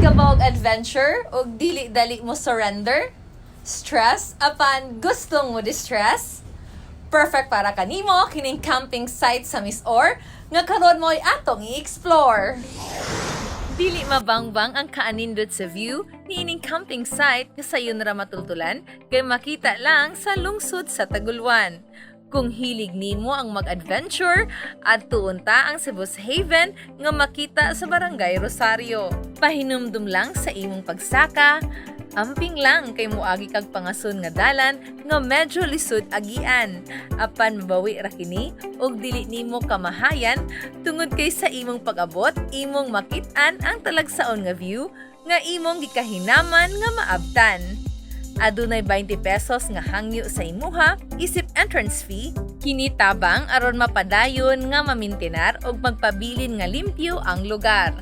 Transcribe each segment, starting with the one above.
ka ba og adventure o dili-dali mo surrender? Stress apan gustong mo distress? Perfect para kanimo kining camping site sa Misor nga karon mo'y atong i-explore. Dili mabangbang ang kaanindot sa view ni ining camping site nga sayon ra matultulan kay makita lang sa lungsod sa Tagoloan. Kung hilig nimo ang mag-adventure, adtuon ta ang Sebu'S Haven nga makita sa Barangay Rosario. Pahinumdum lang sa imong pagsaka, amping lang kay moagi kag pangason nga dalan nga medyo lisod agian. Apan mabawi ra kini og dili nimo kamahayan tungod kay sa imong pag-abot, imong makit-an ang talagsaon nga view nga imong gikahinaman nga maabtan. Adunay 20 pesos nga hangyo sa imuha, isip entrance fee, kini tabang aron mapadayon nga mamintenar og magpabilin nga limpyo ang lugar.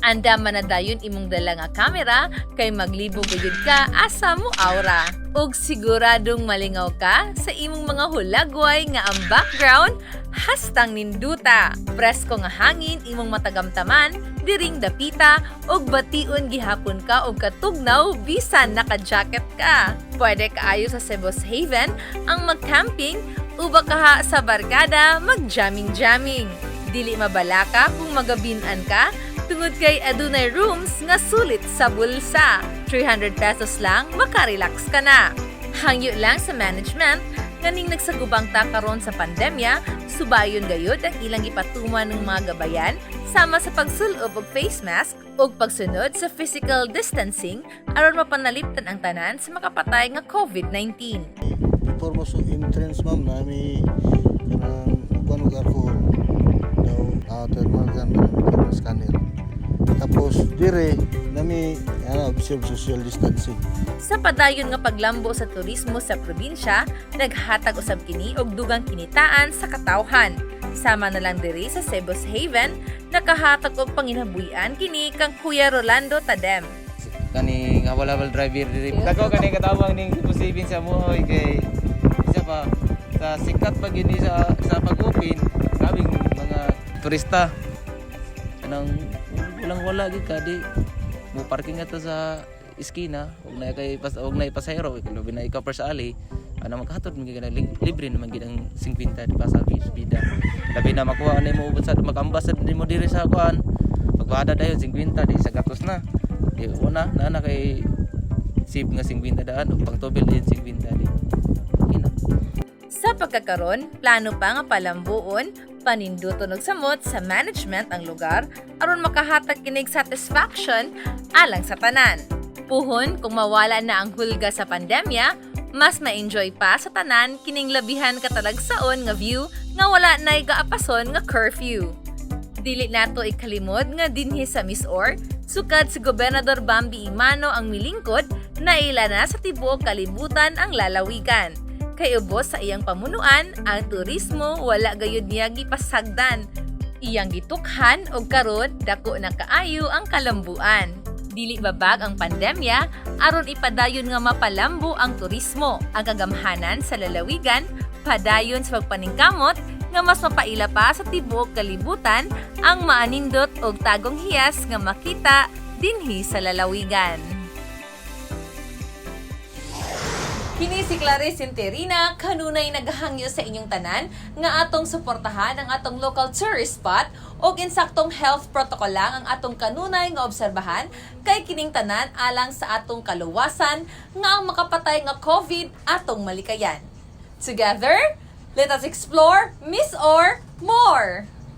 Anda manadayon imong dala nga kamera kay maglibog gud ka asa mo aura. Og siguradong malingaw ka sa imong mga hulagway nga ang background hastang ninduta. Presko nga hangin imong matagamtaman, diring dapita og bation gihapon ka og katugnaw bisan naka-jacket ka. Pwede kaayo sa Sebu'S Haven ang mag-camping uba kaha sa barkada mag-jamming-jamming. Dili mabalaka kung magabinan ka tungod kay adunay rooms nga sulit sa bulsa. 300 pesos lang makarelax ka na. Hangyo lang sa management nganing nagsagubang ta karon sa pandemya, subayon gayud ang ilang ipatuman ng mga gabayan sama sa pagsulob og face mask ug pagsunod sa physical distancing aron mapanaliptan ang tanan sa makapatay nga COVID-19. Before mo sa entrance ma'am nami kanang kuan og alcohol daw thermal gun kanang scanner. Tapos dire nami observe social distancing. Sa padayon nga paglambo sa turismo sa probinsya, naghatag usab kini og dugang kinitaan sa katawhan. Sama na lang diri sa Sebu'S Haven, nakahatag og panginabuhian kini kang Kuya Rolando Tadem. Kani nga wala driver diri. Dako kani katawang ning Sebu'S sa Muhoy kay isa pa sa sikat pag ini sa pag-open, kaming mga turista. Anang walang-wala gid ka di mo parking ato sa iskina og na pasahero labi na ikaw per sa ali ana maghatod mi gid libre naman gid ang 50 di pa sa bida labi na makuha na mo ubot sa magambas din mo diri sa kuan pagbada dayon 50 di sa gatos na di una na kay save nga 50 daan ug pangtobil din 50 di ina. Sa pagkakaron, plano pa nga palambuon, paninduton og samot sa management ang lugar aron makahatag kinig satisfaction alang sa tanan. Puhon kung mawala na ang hulga sa pandemya, mas ma-enjoy pa sa tanan kining labihan katalagsaon nga view nga wala na'y gaapason nga curfew. Dili nato ikalimod nga dinhi sa Misor, sukad si Gobernador Bambi Imano ang milingkod na ila na sa tibuok kalibutan ang lalawigan. Kay ubos sa iyang pamunuan, ang turismo wala gayud niya gipasagdan. Iyang gitukhan og karon dako na kaayo ang kalambuan. Dili babag ang pandemya aron ipadayon nga mapalambo ang turismo. Ang kagamhanan sa lalawigan padayon sa pagpaningkamot nga mas mapaila pa sa tibuok kalibutan ang maanindot og tagong hiyas nga makita dinhi sa lalawigan. Kini si Clarice Sinterina, kanunay naghangyo sa inyong tanan nga atong suportahan ang atong local tourist spot o insaktong health protocol lang ang atong kanunay nga obserbahan kay kining tanan alang sa atong kaluwasan nga ang makapatay nga COVID atong malikayan. Together, let us explore Misor more!